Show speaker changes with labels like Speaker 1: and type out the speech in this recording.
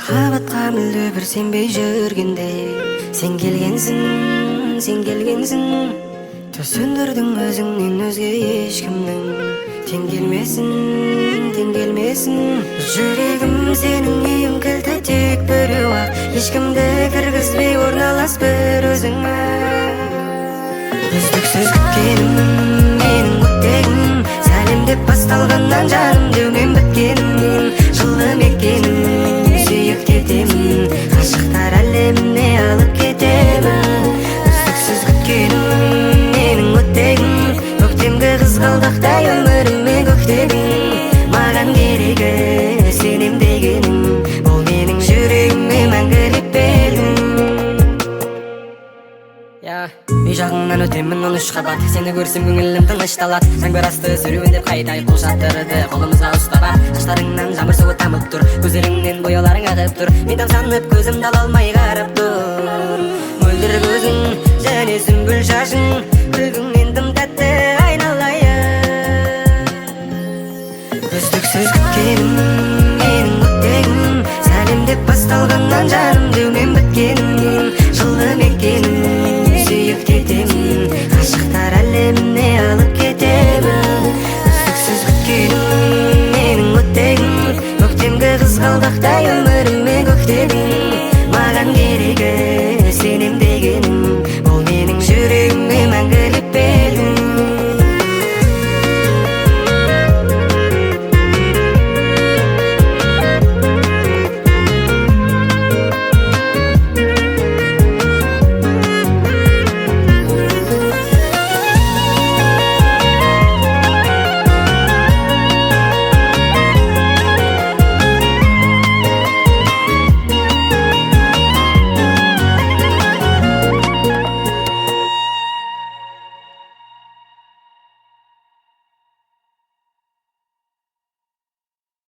Speaker 1: Махабатқа мүлде бір сенбей жүргенде сен келгенсің Төз сөндірдің өзіңнен өзге ешкімнің тең келмесін Жүрегім сенің үйің кілті тек біреу ақ ешкімді кіргізбей орналас бір өзіңе Үздіксіз күткенім менің өттегім сәлемдеп басталғаннан жаным деумен біткенім жылы мекенім сүйіп кетемін ғашықтар әлеміне алып кетемін Үздіксіз күткенім менің өттегім көктемгі қызғалдақтай өміріме көктедің маған керегі сенем дегенім ол менің жүрегіме мәңгілік бердің үй жағыңнан өтемін 13 қабат сені көрсем көңілім тынышталат жаңбыр асты сүруіндеп қайта ұйқыл шаттырды қолымызға ұстап шаштарыңнан жаңбыр суы тамып тұр көздеріңнен бояуларың ағып тұр мен тамсанып көзімді ала алмай қарап тұр мөлдір көзің және сүмбіл шашың күлкіңнен тым тәтті айналайын үздіксіз күткенім менің өттегім сәлемдеп басталғаннан жаным деумен біткенім жылы мекенім сүйіп кетемін ғашықтар әлеміне алып кетемін үздіксіз күткенім менің өттегім көктемгі қызғалдақтай өміріме